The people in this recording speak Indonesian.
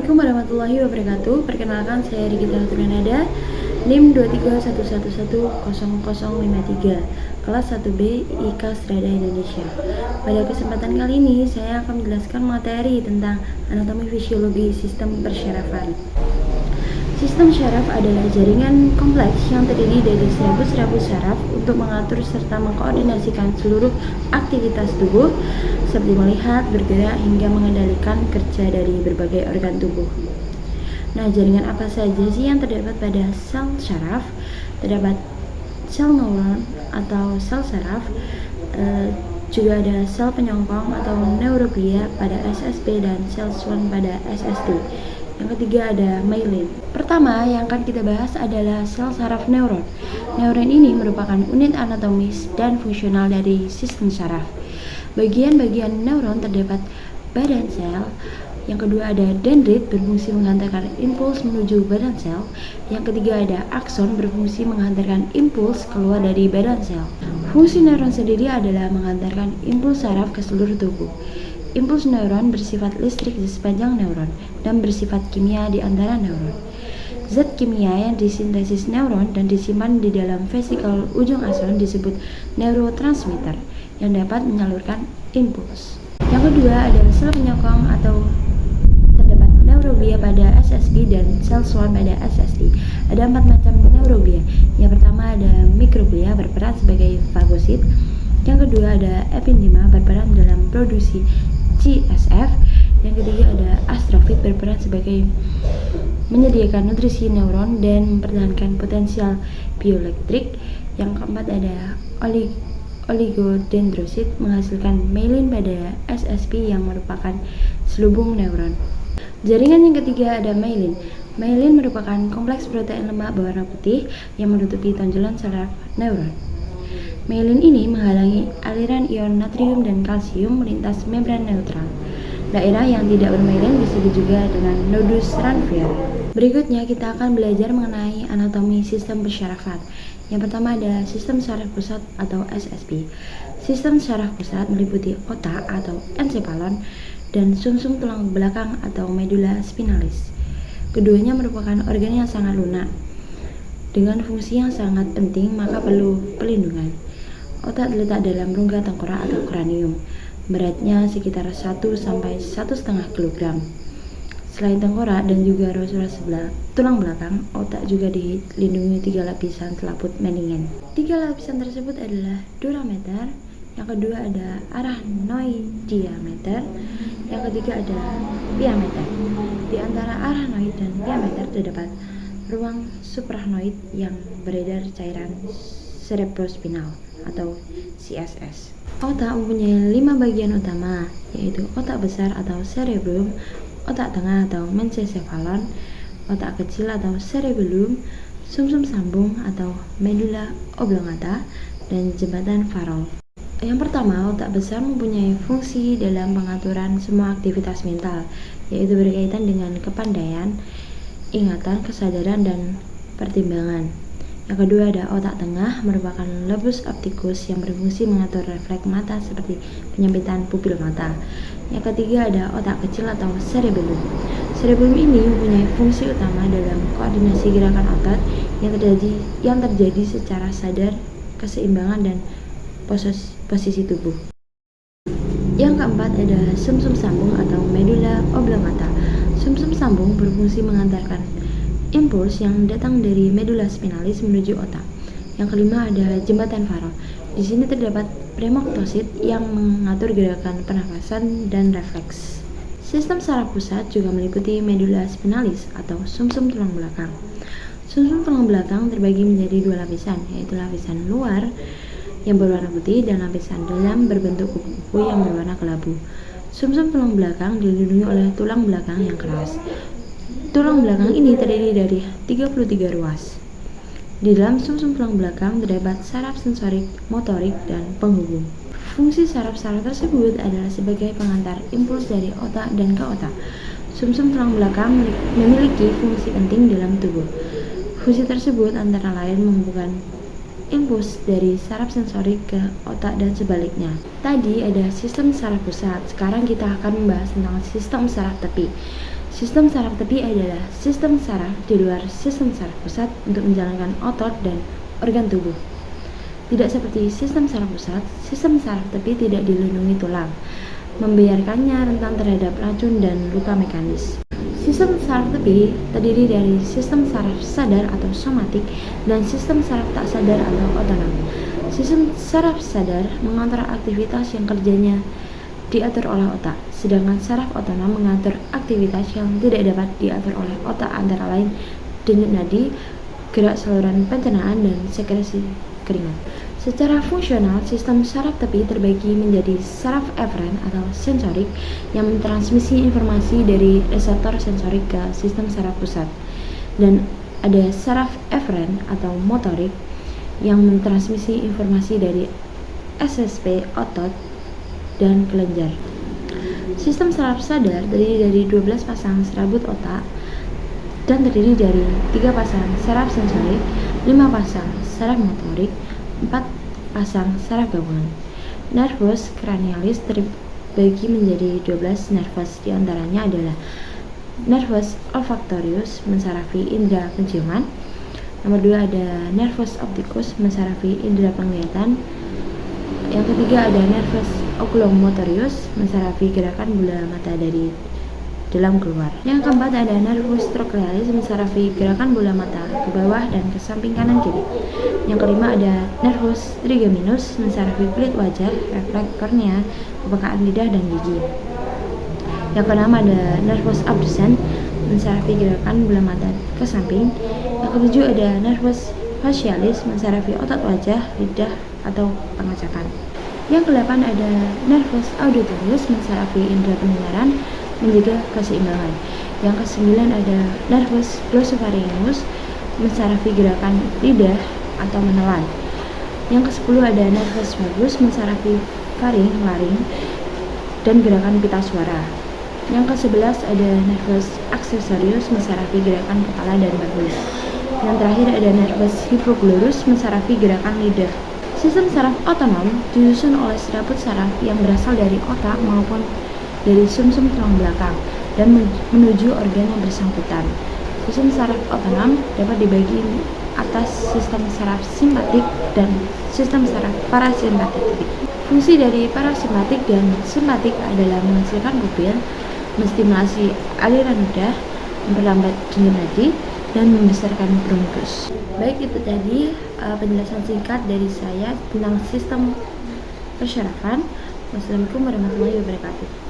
Assalamualaikum warahmatullahi wabarakatuh. Perkenalkan, saya Rigita Tulanada, NIM 231110053, kelas 1B IK Strada Indonesia. Pada kesempatan kali ini, saya akan menjelaskan materi tentang anatomi fisiologi sistem persyarafan. Sistem syaraf adalah jaringan kompleks yang terdiri dari serabut-serabut syaraf untuk mengatur serta mengkoordinasikan seluruh aktivitas tubuh seperti melihat, bergerak, hingga mengendalikan kerja dari berbagai organ tubuh. Nah, jaringan apa saja sih yang terdapat pada sel syaraf? Terdapat sel neuron atau sel syaraf, juga ada sel penyongkong atau neuroglia pada SSP dan sel Schwann pada SST. Yang ketiga ada myelin. Pertama yang akan kita bahas adalah sel saraf neuron. Neuron ini merupakan unit anatomis dan fungsional dari sistem saraf. Bagian-bagian neuron terdapat badan sel. Yang kedua ada dendrit berfungsi menghantarkan impuls menuju badan sel. Yang ketiga ada akson berfungsi menghantarkan impuls keluar dari badan sel. Fungsi neuron sendiri adalah menghantarkan impuls saraf ke seluruh tubuh. Impuls neuron bersifat listrik di sepanjang neuron dan bersifat kimia di antara neuron. Zat kimia yang disintesis neuron dan disimpan di dalam vesikel ujung akson disebut neurotransmitter yang dapat menyalurkan impuls. Yang kedua ada sel penyokong atau terdapat neuroglia pada SSP dan sel Schwann pada SST. Ada 4 macam neuroglia. Yang pertama ada mikroglia berperan sebagai fagosit. Yang kedua ada epindima berperan dalam produksi CSF. Yang ketiga ada astrofit berperan sebagai menyediakan nutrisi neuron dan mempertahankan potensial bioelektrik. Yang keempat ada oligodendrosit menghasilkan myelin pada SSP yang merupakan selubung neuron. Jaringan yang ketiga ada myelin. Myelin merupakan kompleks protein lemak berwarna putih yang menutupi tonjolan saraf neuron. Myelin ini menghalangi aliran ion natrium dan kalsium melintas membran neutral. Daerah yang tidak bermyelin disebut juga dengan nodus Ranvier. Berikutnya kita akan belajar mengenai anatomi sistem persyarafan. Yang pertama ada sistem saraf pusat atau SSP. Sistem saraf pusat meliputi otak atau ensephalon dan sumsum tulang belakang atau medula spinalis. Keduanya merupakan organ yang sangat lunak. Dengan fungsi yang sangat penting maka perlu pelindungan. Otak terletak dalam rongga tengkorak atau kranium. Beratnya sekitar 1 sampai 1,5 kg. Selain tengkorak dan juga ruas-ruas sebelah tulang belakang, otak juga dilindungi 3 lapisan selaput mendingen. 3 lapisan tersebut adalah durameter, yang kedua ada arachnoidiameter, yang ketiga ada piameter. Di antara arachnoid dan piameter terdapat ruang suprachnoid yang beredar cairan cerebrospinal atau CSS. Otak mempunyai 5 bagian utama, yaitu otak besar atau cerebrum, otak tengah atau mesencephalon, otak kecil atau cerebellum, sumsum sambung atau medulla oblongata, dan jembatan Farol. Yang pertama, otak besar mempunyai fungsi dalam pengaturan semua aktivitas mental, yaitu berkaitan dengan kepandaian, ingatan, kesadaran, dan pertimbangan. Yang kedua ada otak tengah, merupakan lobus opticus yang berfungsi mengatur refleks mata seperti penyempitan pupil mata. Yang ketiga ada otak kecil atau cerebellum. Cerebellum ini mempunyai fungsi utama dalam koordinasi gerakan otot yang terjadi secara sadar, keseimbangan, dan posisi tubuh. Yang keempat ada sumsum sambung atau medulla oblongata. Sumsum sambung berfungsi mengantarkan impuls yang datang dari medulla spinalis menuju otak. Yang kelima ada jembatan Farol. Di sini terdapat premoktosit yang mengatur gerakan pernafasan dan refleks. Sistem saraf pusat juga meliputi medulla spinalis atau sumsum tulang belakang. Sumsum tulang belakang terbagi menjadi 2 lapisan, yaitu lapisan luar yang berwarna putih dan lapisan dalam berbentuk kupu-kupu yang berwarna kelabu. Sumsum tulang belakang dilindungi oleh tulang belakang yang keras. Tulang belakang ini terdiri dari 33 ruas. Di dalam sumsum tulang belakang terdapat saraf sensorik, motorik, dan penghubung. Fungsi saraf-saraf tersebut adalah sebagai pengantar impuls dari otak dan ke otak. Sumsum tulang belakang memiliki fungsi penting dalam tubuh. Fungsi tersebut antara lain menghubungkan impuls dari saraf sensorik ke otak dan sebaliknya. Tadi ada sistem saraf pusat, sekarang kita akan membahas tentang sistem saraf tepi. Sistem saraf tepi adalah sistem saraf di luar sistem saraf pusat untuk menjalankan otot dan organ tubuh. Tidak seperti sistem saraf pusat, sistem saraf tepi tidak dilindungi tulang, membiarkannya rentan terhadap racun dan luka mekanis. Sistem saraf tepi terdiri dari sistem saraf sadar atau somatik dan sistem saraf tak sadar atau otonom. Sistem saraf sadar mengontrol aktivitas yang kerjanya diatur oleh otak, sedangkan saraf otonom mengatur aktivitas yang tidak dapat diatur oleh otak, antara lain denyut nadi, gerak saluran pencernaan, dan sekresi keringat. Secara fungsional, sistem saraf tepi terbagi menjadi saraf eferen atau sensorik yang mentransmisi informasi dari reseptor sensorik ke sistem saraf pusat, dan ada saraf eferen atau motorik yang mentransmisi informasi dari SSP otot dan kelenjar. Sistem saraf sadar terdiri dari 12 pasang serabut otak dan terdiri dari 3 pasang saraf sensorik, 5 pasang saraf motorik, 4 pasang saraf gabungan. Nervus cranialis terbagi menjadi 12 nervus, diantaranya adalah nervus olfactorius mensarafi indera penciuman. Nomor 2 ada nervus opticus mensarafi indera penglihatan. Yang ketiga ada nervus oculomotorius mensarafi gerakan bola mata dari dalam keluar. Yang keempat ada nervus trochlearis mensarafi gerakan bola mata ke bawah dan ke samping kanan kiri. Yang kelima ada nervus trigeminus mensarafi kulit wajah, refleks kornea, kepekaan lidah dan gigi. Yang keenam ada nervus abducens mensarafi gerakan bola mata ke samping. Yang ketujuh ada nervus facialis mensarafi otot wajah, lidah atau pengecapan. Yang kedelapan ada nervus auditorius mensarafi indera pendengaran, menjaga keseimbangan. Yang kesembilan ada nervus glossopharyngeus mensarafi gerakan lidah atau menelan. Yang kesepuluh ada nervus vagus mensarafi faring, laring, dan gerakan pita suara. Yang ke-11 ada nervus accessorius mensarafi gerakan kepala dan bahu. Yang terakhir ada nervus hypoglossus mensarafi gerakan lidah. Sistem saraf otonom disusun oleh serabut saraf yang berasal dari otak maupun dari sumsum tulang belakang dan menuju organ yang bersangkutan. Sistem saraf otonom dapat dibagi atas sistem saraf simpatik dan sistem saraf parasimpatik. Fungsi dari parasimpatik dan simpatik adalah menghasilkan pupil, menstimulasi aliran darah, memperlambat denyut nadi, dan membesarkan bronkus. Baik, itu tadi penjelasan singkat dari saya tentang sistem persyarafan. Wassalamualaikum warahmatullahi wabarakatuh.